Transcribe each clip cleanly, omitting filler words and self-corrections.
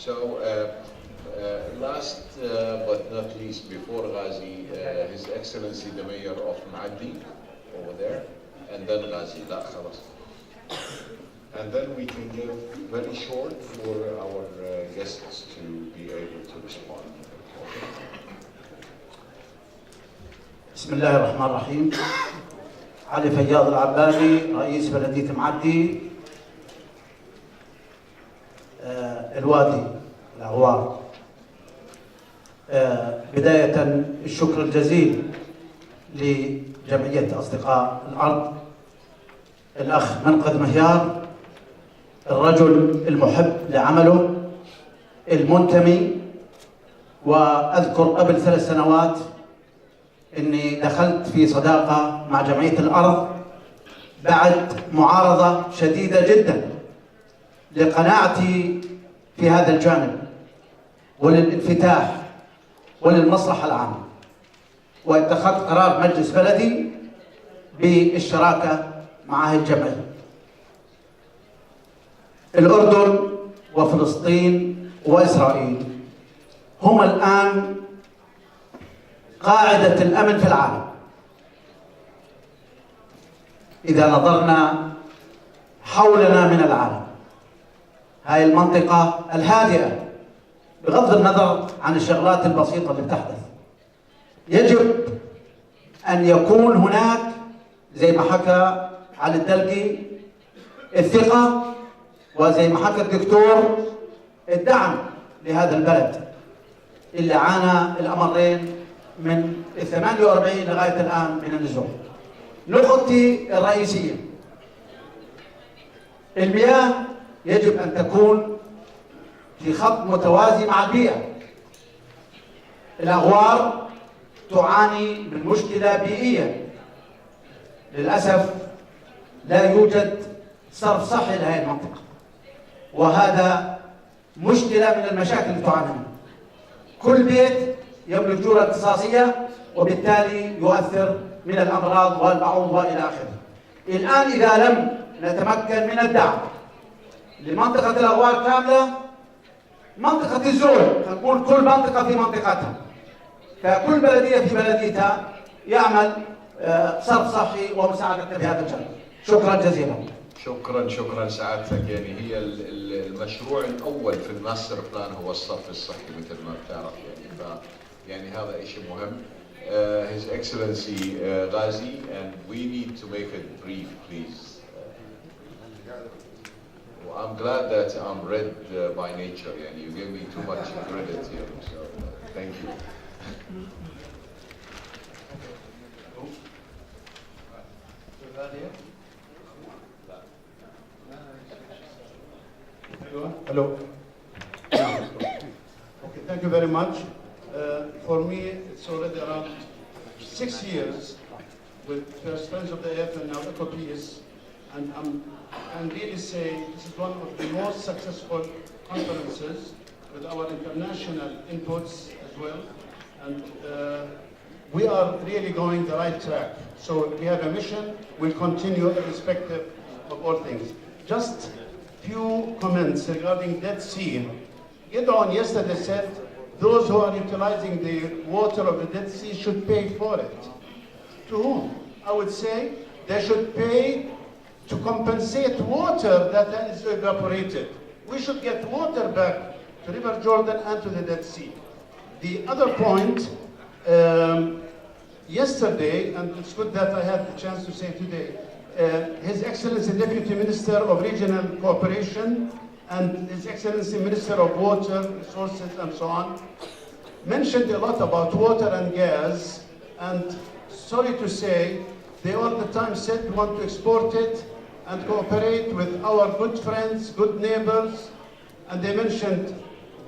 So, last but not least, before Ghazi, His Excellency the Mayor of Maadi, over there, and then Ghazi. لا خلاص. And then we can give very short for our guests to be able to respond. Okay. بسم الله الرحمن الرحيم. علي فياض العبادي، رئيس بلدية معدي الوادي الأغوار. بداية الشكر الجزيل لجمعية أصدقاء الأرض، الأخ منقذ مهيار، الرجل المحب لعمله المنتمي. وأذكر قبل 3 سنوات إني دخلت في صداقة مع جمعية الأرض بعد معارضة شديدة جدا لقناعتي في هذا الجانب وللانفتاح وللمصلحة العامة، واتخذت قرار مجلس بلدي بالشراكة مع هذه الجمعية. الأردن وفلسطين وإسرائيل هما الآن قاعدة الأمن في العالم. إذا نظرنا حولنا من العالم، هاي المنطقة الهادئة بغض النظر عن الشغلات البسيطة اللي بتحدث، يجب أن يكون هناك زي ما حكى علي الدلقي الثقة، وزي ما حكى الدكتور الدعم لهذا البلد اللي عانى الأمرين من 48 لغاية الآن من النزوح. نقطتي الرئيسية: المياه يجب أن تكون في خط متوازي مع البيئة. الأغوار تعاني من مشكلة بيئية، للأسف لا يوجد صرف صحي لهذه المنطقة، وهذا مشكلة من المشاكل اللي تعاني منها. كل بيت يملك جورة اختصاصية، وبالتالي يؤثر من الأمراض والبعوض وإلى آخره. الآن إذا لم نتمكن من الدعم لمنطقة الأغوار كاملة، منطقة الزول نقول كل منطقة في منطقتها، فكل بلدية في بلديتها يعمل صرف صحي ومساعدة في هذا الجانب. شكرا جزيلا. شكرا سعادتك. يعني هي المشروع الأول في الماستر بلان هو الصرف الصحي مثل ما بتعرف، يعني هذا شيء مهم. His Excellency Ghazi, and we need to make it brief, please. I'm glad that I'm red by nature, and you gave me too much credit here, so thank you. Hello. Okay, thank you very much. For me, it's already around 6 years with first Friends of the Earth and now EcoPeace, and I'm really say this is one of the most successful conferences with our international inputs as well, and we are really going the right track. So we have a mission. We'll continue irrespective of all things. Just few comments regarding Dead Sea. Gideon yesterday said those who are utilizing the water of the Dead Sea should pay for it. To whom? I would say they should pay to compensate water that is evaporated. We should get water back to River Jordan and to the Dead Sea. The other point, yesterday, and it's good that I had the chance to say today, His Excellency Deputy Minister of Regional Cooperation and His Excellency Minister of Water, Resources and so on mentioned a lot about water and gas, and sorry to say, they all the time said we want to export it and cooperate with our good friends, good neighbors, and they mentioned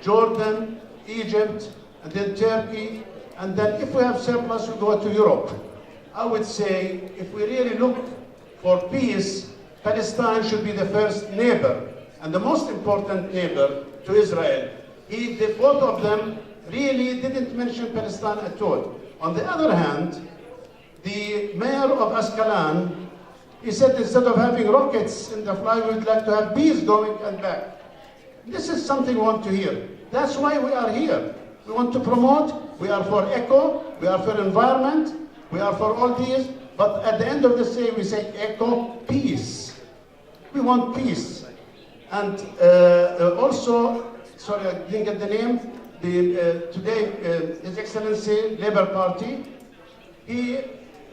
Jordan, Egypt, and then Turkey, and then if we have surplus, we go to Europe. I would say if we really look for peace, Palestine should be the first neighbor and the most important neighbor to Israel. Both of them really didn't mention Palestine at all. On the other hand, the mayor of Ascalon, he said instead of having rockets in the fly, we'd like to have bees going and back. This is something we want to hear. That's why we are here. We want to promote, we are for eco, we are for environment, we are for all these, but at the end of the day we say EcoPeace. We want peace. And also, sorry, I didn't get the name, today His Excellency Labour Party, he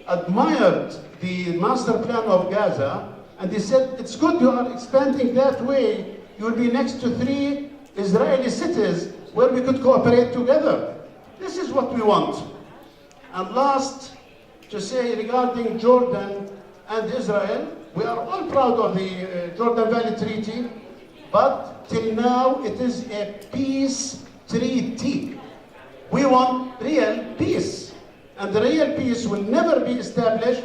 admired the master plan of Gaza, and he said, it's good you are expanding that way, you will be next to 3 Israeli cities where we could cooperate together. This is what we want. And last, to say regarding Jordan and Israel, we are all proud of the Jordan Valley Treaty, but till now it is a peace treaty. We want real peace. And the real peace will never be established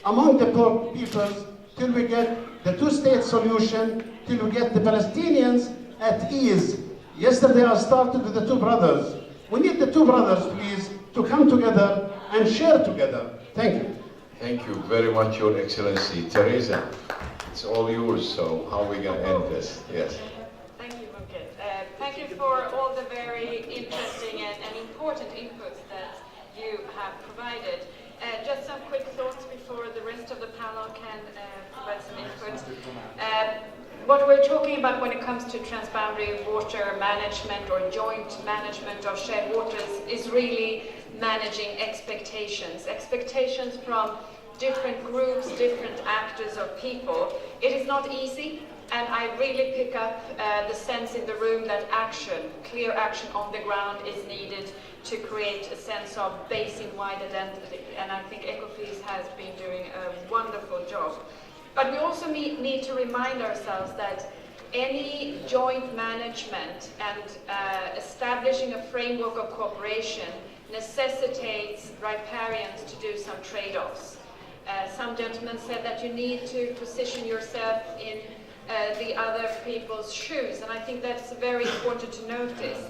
among the poor peoples till we get the two-state solution, till we get the Palestinians at ease. Yesterday I started with the 2 brothers. We need the 2 brothers, please, to come together and share together. Thank you. Thank you very much, Your Excellency. Teresa, it's all yours, so how are we going to end this? Yes. Thank you, Mumkin. Thank you for all the very interesting and important inputs that you have provided. Just some quick thoughts before the rest of the panel can provide some input. What we're talking about when it comes to transboundary water management or joint management of shared waters is really managing expectations. Expectations from different groups, different actors or people. It is not easy, and I really pick up the sense in the room that action, clear action on the ground is needed to create a sense of basin-wide identity. And I think EcoPeace has been doing a wonderful job. But we also need to remind ourselves that any joint management and establishing a framework of cooperation necessitates riparians to do some trade-offs. Some gentlemen said that you need to position yourself in the other people's shoes, and I think that's very important to notice.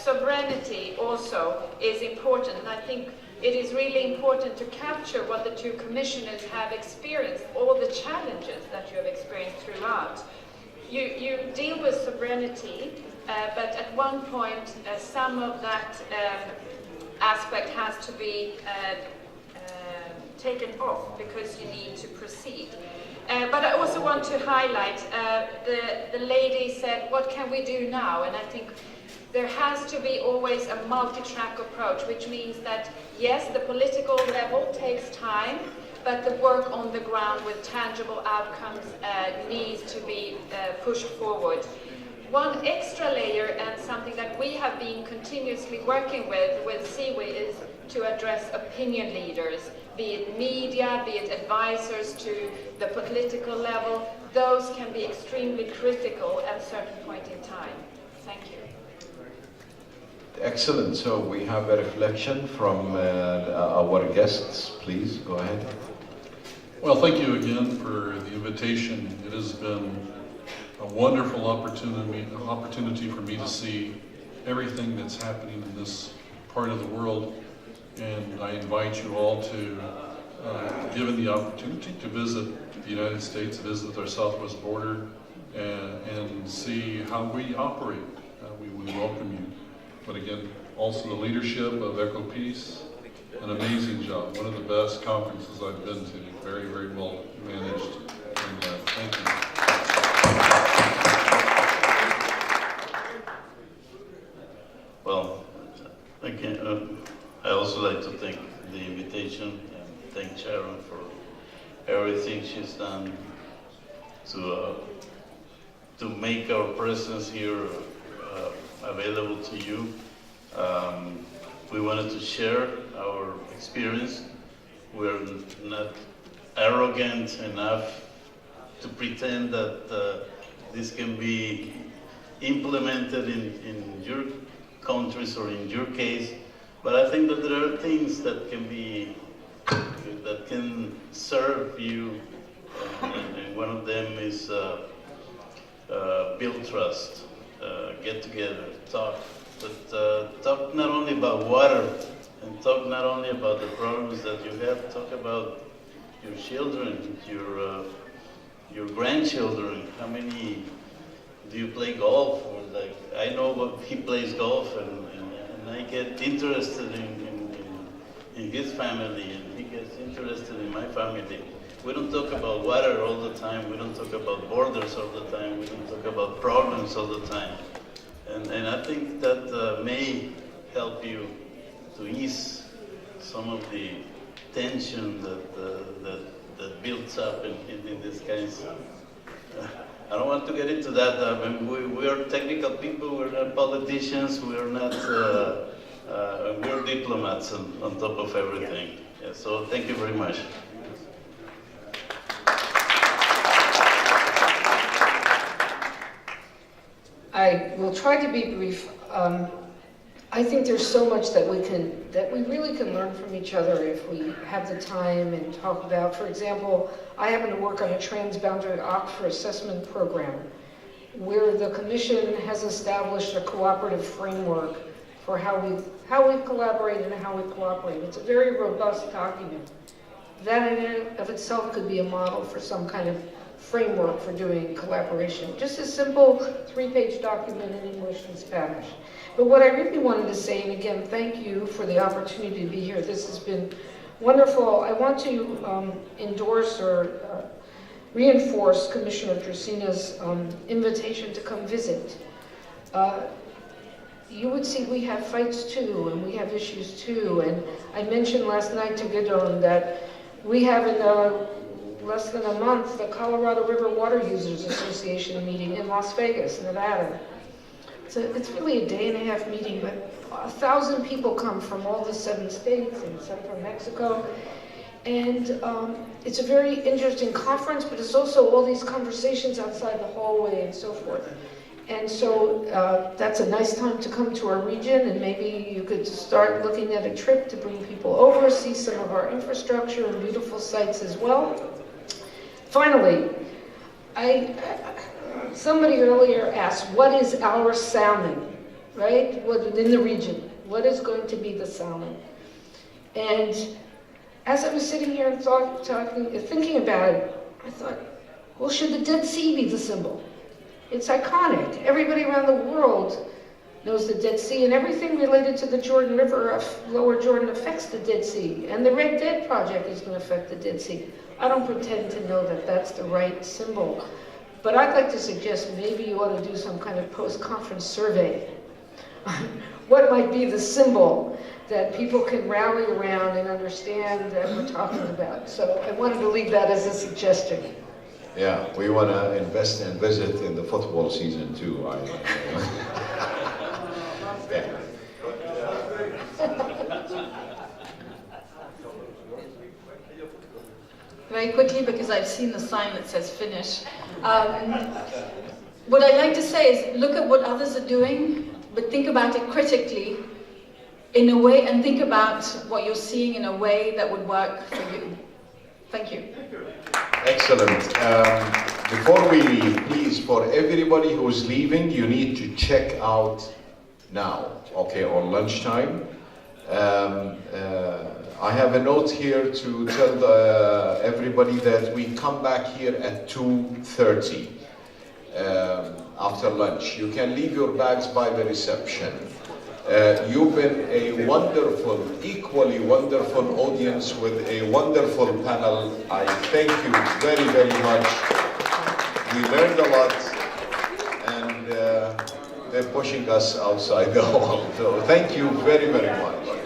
Sovereignty also is important, and I think it is really important to capture what the 2 commissioners have experienced, all the challenges that you have experienced throughout. You deal with sovereignty, but at one point some of that aspect has to be taken off because you need to proceed. But I also want to highlight, the lady said, what can we do now? And I think there has to be always a multi-track approach, which means that, yes, the political level takes time, but the work on the ground with tangible outcomes needs to be pushed forward. One extra layer, and something that we have been continuously working with CIWI, is to address opinion leaders, be it media, be it advisors to the political level. Those can be extremely critical at a certain point in time. Thank you. Excellent. So we have a reflection from our guests. Please go ahead. Well, thank you again for the invitation. It has been a wonderful opportunity for me to see everything that's happening in this part of the world, and I invite you all to, given the opportunity, to visit the United States, visit our southwest border, and see how we operate. We welcome you. But again, also the leadership of EcoPeace, an amazing job. One of the best conferences I've been to. Very, very well managed. And thank you. Well, again, I also like to thank the invitation and thank Sharon for everything she's done to make our presence here available to you. We wanted to share our experience. We're not arrogant enough to pretend that this can be implemented in your countries or in your case, but I think that there are things that can serve you, and one of them is build trust, get together, talk, but talk not only about water, and talk not only about the problems that you have, talk about your children, your grandchildren, how many do you play golf? Or like, I know he plays golf, and I get interested in his family, and he gets interested in my family. We don't talk about water all the time. We don't talk about borders all the time. We don't talk about problems all the time. And I think that may help you to ease some of the tension that builds up in these kinds. I don't want to get into that. I mean, we are technical people. We're not politicians. We're not. We're diplomats on top of everything. Yeah, so thank you very much. I will try to be brief. I think there's so much that we really can learn from each other if we have the time and talk about. For example, I happen to work on a transboundary aquifer assessment program where the Commission has established a cooperative framework for how we collaborate and how we cooperate. It's a very robust document. That in and of itself could be a model for some kind of framework for doing collaboration. Just a simple 3-page document in English and Spanish. But what I really wanted to say, and again, thank you for the opportunity to be here. This has been wonderful. I want to endorse or reinforce Commissioner Tresina's invitation to come visit. You would see we have fights too, and we have issues too. And I mentioned last night to Gidon that we have in less than a month the Colorado River Water Users Association meeting in Las Vegas, Nevada. It's really a day-and-a-half meeting, but 1,000 people come from all the 7 states and some from Mexico. And it's a very interesting conference, but it's also all these conversations outside the hallway and so forth. And so that's a nice time to come to our region, and maybe you could start looking at a trip to bring people over, see some of our infrastructure and beautiful sites as well. Finally, somebody earlier asked, what is our salmon, right? In the region, what is going to be the salmon? And as I was sitting here and thinking about it, I thought, well, should the Dead Sea be the symbol? It's iconic. Everybody around the world knows the Dead Sea, and everything related to the Jordan River, Lower Jordan, affects the Dead Sea. And the Red Dead Project is going to affect the Dead Sea. I don't pretend to know that that's the right symbol. But I'd like to suggest maybe you ought to do some kind of post-conference survey. What might be the symbol that people can rally around and understand that we're talking about? So I wanted to leave that as a suggestion. Yeah, we want to invest and visit in the football season too. Yeah. Very quickly, because I've seen the sign that says finish. What I'd like to say is look at what others are doing, but think about it critically in a way, and think about what you're seeing in a way that would work for you. Thank you. Excellent. Before we leave, please, for everybody who's leaving, you need to check out now, okay, or lunchtime. I have a note here to tell everybody that we come back here at 2:30 after lunch. You can leave your bags by the reception. You've been a wonderful, equally wonderful audience with a wonderful panel. I thank you very, very much. We learned a lot, and they're pushing us outside the hall. So thank you very, very much.